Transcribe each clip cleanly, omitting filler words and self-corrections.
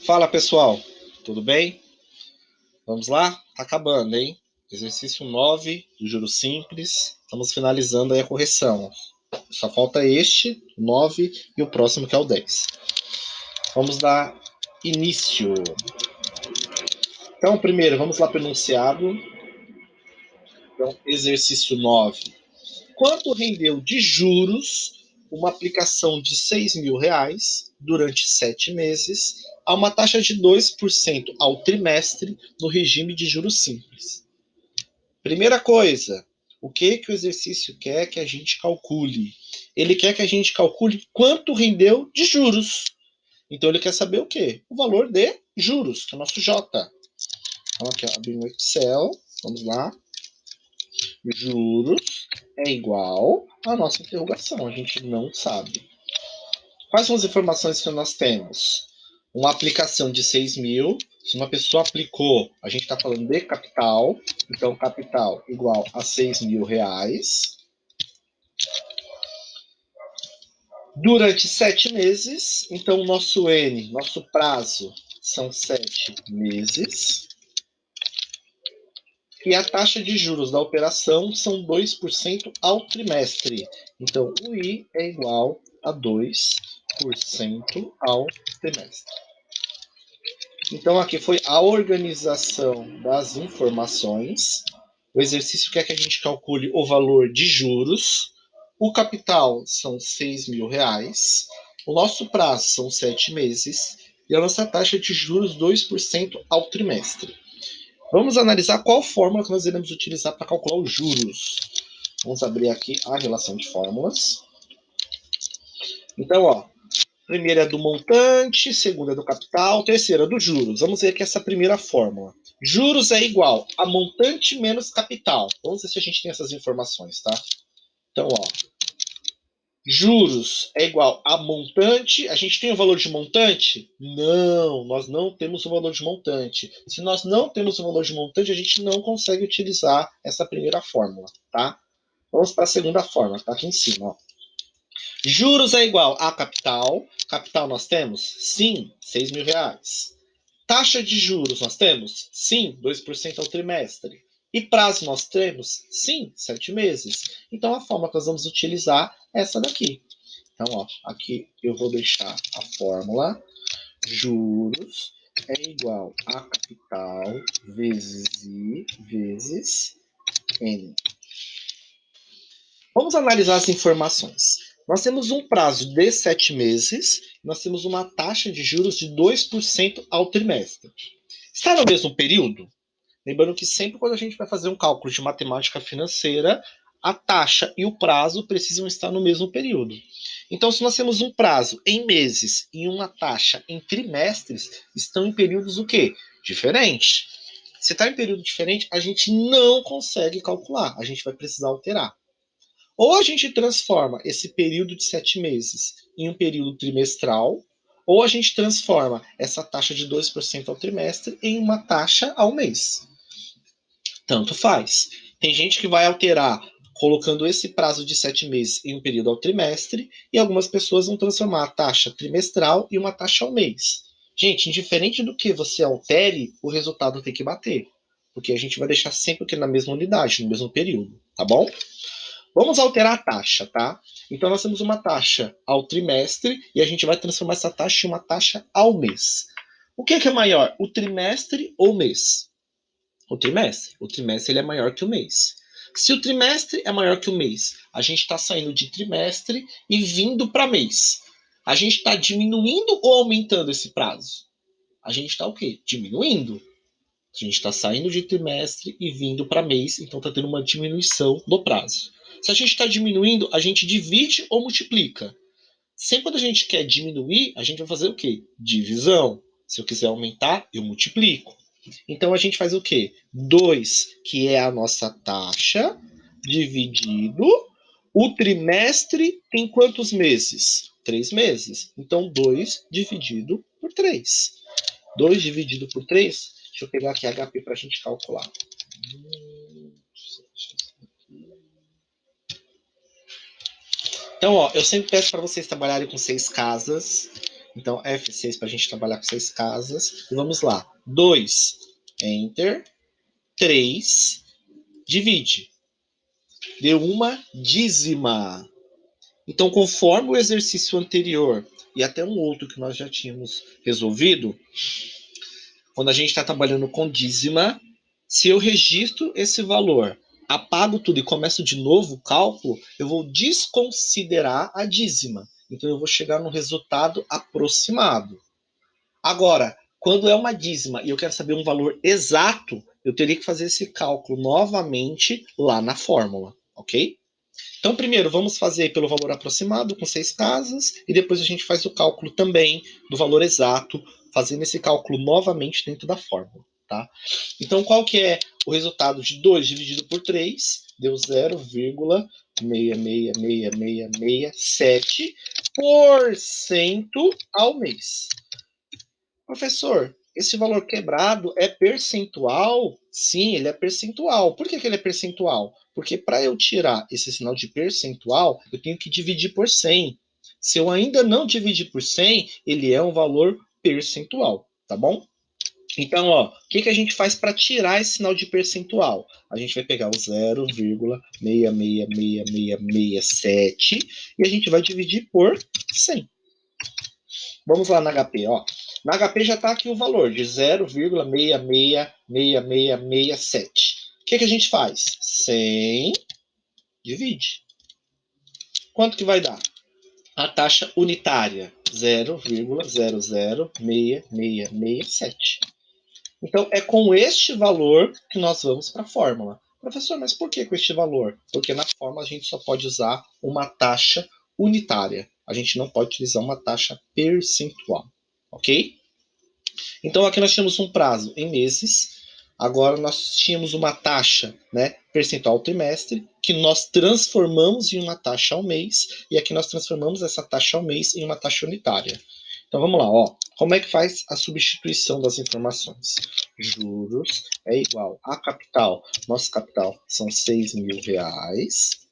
Fala pessoal, tudo bem? Vamos lá? Tá acabando, hein? Exercício 9 do juros simples. Estamos finalizando aí a correção. Só falta este, o 9 e o próximo que é o 10. Vamos dar início. Então, primeiro, vamos lá para o enunciado. Então, exercício 9. Quanto rendeu de juros uma aplicação de R$ 6.000 durante 7 meses a uma taxa de 2% ao trimestre no regime de juros simples? Primeira coisa, o que o exercício quer que a gente calcule? Ele quer que a gente calcule quanto rendeu de juros. Então ele quer saber o quê? O valor de juros, que é o nosso J. Então aqui, abrir no Excel, vamos lá. Juros é igual à nossa interrogação, a gente não sabe. Quais são as informações que nós temos? Uma aplicação de 6.000, se uma pessoa aplicou, a gente está falando de capital, então capital igual a R$ 6.000. Durante 7 meses, então nosso N, nosso prazo, são 7 meses. E a taxa de juros da operação são 2% ao trimestre. Então, o I é igual a 2% ao trimestre. Então, aqui foi a organização das informações. O exercício quer que a gente calcule o valor de juros. O capital são R$ 6.000. O nosso prazo são 7 meses. E a nossa taxa de juros 2% ao trimestre. Vamos analisar qual fórmula que nós iremos utilizar para calcular os juros. Vamos abrir aqui a relação de fórmulas. Então, ó, primeira é do montante, segunda é do capital, terceira é do juros. Vamos ver aqui essa primeira fórmula. Juros é igual a montante menos capital. Vamos ver se a gente tem essas informações, tá? Então, ó, juros é igual a montante. A gente tem o valor de montante? Não, nós não temos o valor de montante. Se nós não temos o valor de montante, a gente não consegue utilizar essa primeira fórmula, tá? Vamos para a segunda fórmula, tá aqui em cima, ó. Juros é igual a capital. Capital nós temos? Sim, R$ 6.000. Taxa de juros nós temos? Sim, 2% ao trimestre. E prazo nós temos? Sim, 7 meses. Então a fórmula que nós vamos utilizar é essa daqui. Então, ó, aqui eu vou deixar a fórmula. Juros é igual a capital vezes I vezes N. Vamos analisar as informações. Nós temos um prazo de 7 meses, nós temos uma taxa de juros de 2% ao trimestre. Está no mesmo período? Lembrando que sempre quando a gente vai fazer um cálculo de matemática financeira, a taxa e o prazo precisam estar no mesmo período. Então, se nós temos um prazo em meses e uma taxa em trimestres, estão em períodos o quê? Diferentes. Se está em período diferente, a gente não consegue calcular, a gente vai precisar alterar. Ou a gente transforma esse período de 7 meses em um período trimestral, ou a gente transforma essa taxa de 2% ao trimestre em uma taxa ao mês. Tanto faz. Tem gente que vai alterar colocando esse prazo de 7 meses em um período ao trimestre, e algumas pessoas vão transformar a taxa trimestral em uma taxa ao mês. Gente, indiferente do que você altere, o resultado tem que bater. Porque a gente vai deixar sempre aqui na mesma unidade, no mesmo período, tá bom? Vamos alterar a taxa, tá? Então nós temos uma taxa ao trimestre e a gente vai transformar essa taxa em uma taxa ao mês. O que é maior, o trimestre ou o mês? O trimestre. O trimestre ele é maior que o mês. Se o trimestre é maior que o mês, a gente está saindo de trimestre e vindo para mês. A gente está diminuindo ou aumentando esse prazo? A gente está o quê? Diminuindo. A gente está saindo de trimestre e vindo para mês, então está tendo uma diminuição do prazo. Se a gente está diminuindo, a gente divide ou multiplica. Sempre quando a gente quer diminuir, a gente vai fazer o quê? Divisão. Se eu quiser aumentar, eu multiplico. Então a gente faz o quê? 2, que é a nossa taxa, dividido. O trimestre tem quantos meses? 3 meses. Então 2 dividido por 3. 2 dividido por 3, deixa eu pegar aqui HP para a gente calcular. Então, ó, eu sempre peço para vocês trabalharem com 6 casas. Então, F6 para a gente trabalhar com 6 casas. E vamos lá. 2, Enter. 3, divide. Deu uma dízima. Então, conforme o exercício anterior e até um outro que nós já tínhamos resolvido, quando a gente está trabalhando com dízima, se eu registro esse valor, apago tudo e começo de novo o cálculo, eu vou desconsiderar a dízima. Então, eu vou chegar no resultado aproximado. Agora, quando é uma dízima e eu quero saber um valor exato, eu teria que fazer esse cálculo novamente lá na fórmula, ok? Então, primeiro, vamos fazer pelo valor aproximado, com 6 casas, e depois a gente faz o cálculo também do valor exato, fazendo esse cálculo novamente dentro da fórmula, tá? Então, qual que é o resultado de 2 dividido por 3? Deu 0,66667% ao mês. Professor, esse valor quebrado é percentual? Sim, ele é percentual. Por que ele é percentual? Porque para eu tirar esse sinal de percentual, eu tenho que dividir por 100. Se eu ainda não dividir por 100, ele é um valor percentual, tá bom? Então, ó, o que a gente faz para tirar esse sinal de percentual? A gente vai pegar o 0,66667 e a gente vai dividir por 100. Vamos lá na HP, ó. Na HP já está aqui o valor de 0,66667. O que a gente faz? 100 divide. Quanto que vai dar? A taxa unitária, 0,006667. Então, é com este valor que nós vamos para a fórmula. Professor, mas por que com este valor? Porque na fórmula a gente só pode usar uma taxa unitária. A gente não pode utilizar uma taxa percentual, ok? Então aqui nós tínhamos um prazo em meses, agora nós tínhamos uma taxa, né, percentual ao trimestre, que nós transformamos em uma taxa ao mês, e aqui nós transformamos essa taxa ao mês em uma taxa unitária. Então vamos lá, ó. Como é que faz a substituição das informações? Juros é igual a capital. Nosso capital são 6 mil reais.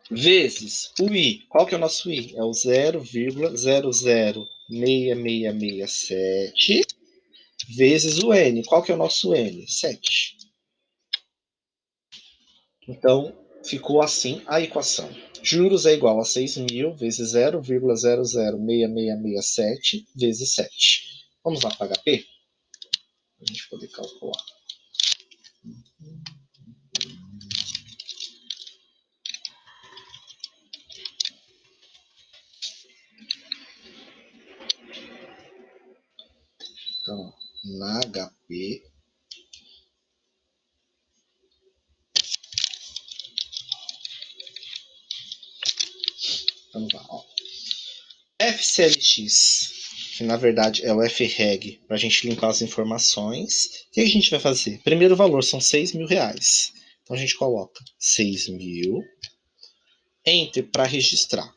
Vezes o I. Qual que é o nosso I? É o 0,006667 vezes o N. Qual que é o nosso N? 7. Então, ficou assim a equação. Juros é igual a 6 mil vezes 0,006667 vezes 7. Vamos lá para HP? Para a gente poder calcular. Então, na HP, vamos lá, ó. FCLX, que na verdade é o FREG, para a gente limpar as informações. O que a gente vai fazer? Primeiro valor são 6 mil reais. Então a gente coloca 6 mil, Enter para registrar.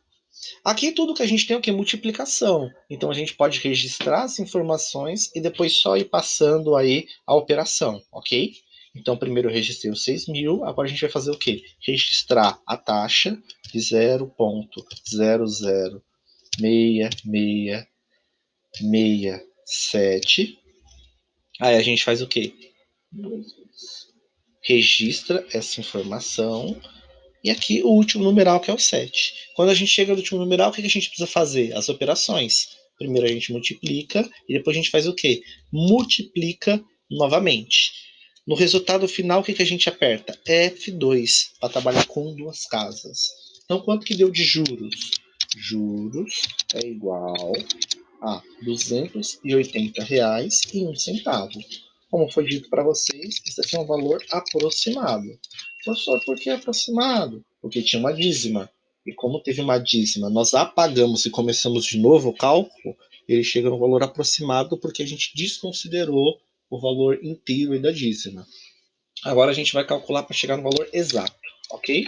Aqui tudo que a gente tem é o que? Multiplicação. Então a gente pode registrar as informações e depois só ir passando aí a operação, ok? Então primeiro eu registrei os 6 mil, agora a gente vai fazer o quê? Registrar a taxa de 0,006667. Aí a gente faz o quê? Registra essa informação. E aqui o último numeral, que é o 7. Quando a gente chega no último numeral, o que a gente precisa fazer? As operações. Primeiro a gente multiplica e depois a gente faz o quê? Multiplica novamente. No resultado final, o que a gente aperta? F2, para trabalhar com duas casas. Então, quanto que deu de juros? Juros é igual a R$ 280,01. Como foi dito para vocês, isso aqui é um valor aproximado. Professor, por que aproximado? Porque tinha uma dízima. E como teve uma dízima, nós apagamos e começamos de novo o cálculo, ele chega no valor aproximado porque a gente desconsiderou o valor inteiro da dízima. Agora a gente vai calcular para chegar no valor exato, ok?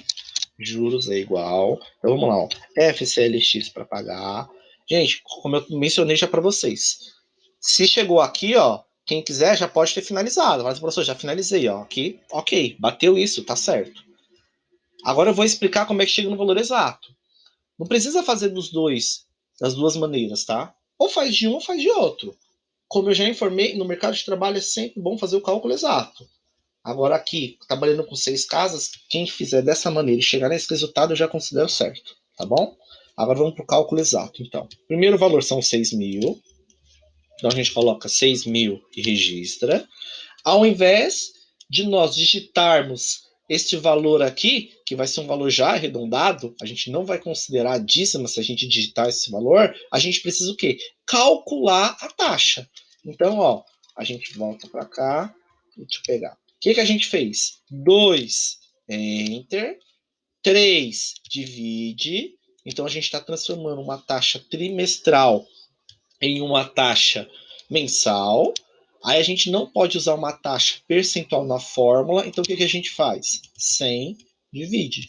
Juros é igual. Então vamos lá, ó. FCLX para pagar. Gente, como eu mencionei já para vocês, se chegou aqui, ó, quem quiser já pode ter finalizado. Mas, professor, já finalizei, ó. Aqui, ok, bateu isso, tá certo. Agora eu vou explicar como é que chega no valor exato. Não precisa fazer dos dois das duas maneiras, tá? Ou faz de um ou faz de outro. Como eu já informei, no mercado de trabalho é sempre bom fazer o cálculo exato. Agora aqui, trabalhando com 6 casas, quem fizer dessa maneira e chegar nesse resultado, eu já considero certo, tá bom? Agora vamos para o cálculo exato, então. Primeiro valor são 6.000. Então a gente coloca 6.000 e registra. Ao invés de nós digitarmos este valor aqui, que vai ser um valor já arredondado, a gente não vai considerar a dízima se a gente digitar esse valor, a gente precisa o quê? Calcular a taxa. Então, ó, a gente volta para cá, deixa eu pegar. O que a gente fez? 2, enter, 3, divide. Então, a gente está transformando uma taxa trimestral em uma taxa mensal. Aí a gente não pode usar uma taxa percentual na fórmula, então o que a gente faz? 100 divide,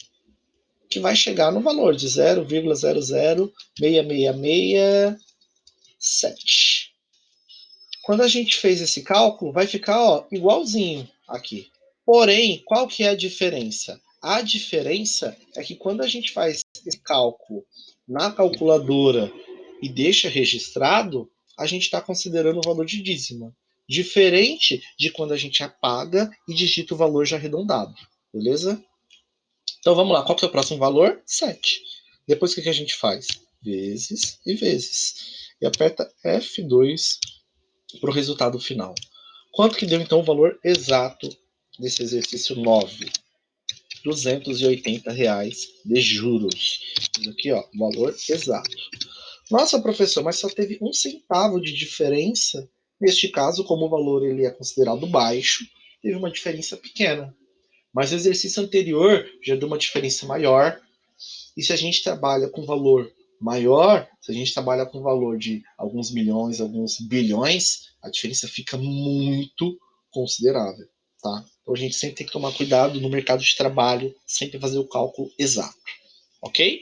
que vai chegar no valor de 0,0066667. Quando a gente fez esse cálculo, vai ficar igualzinho aqui. Porém, qual que é a diferença? A diferença é que quando a gente faz esse cálculo na calculadora e deixa registrado, a gente está considerando o valor de dízima. Diferente de quando a gente apaga e digita o valor já arredondado. Beleza? Então vamos lá. Qual que é o próximo valor? 7. Depois o que a gente faz? Vezes e vezes. E aperta F2 para o resultado final. Quanto que deu então o valor exato desse exercício 9? R$ 280 de juros. Isso aqui, ó, valor exato. Nossa, professor, mas só teve 1 centavo de diferença. Neste caso, como o valor ele é considerado baixo, teve uma diferença pequena. Mas o exercício anterior já deu uma diferença maior. E se a gente trabalha com valor maior, se a gente trabalha com valor de alguns milhões, alguns bilhões, a diferença fica muito considerável, tá? Então a gente sempre tem que tomar cuidado no mercado de trabalho, sempre fazer o cálculo exato, ok?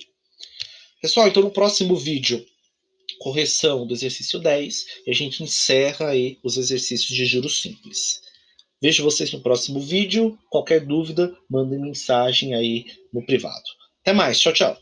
Pessoal, então no próximo vídeo, correção do exercício 10, e a gente encerra aí os exercícios de juros simples. Vejo vocês no próximo vídeo. Qualquer dúvida, mandem mensagem aí no privado. Até mais, tchau, tchau.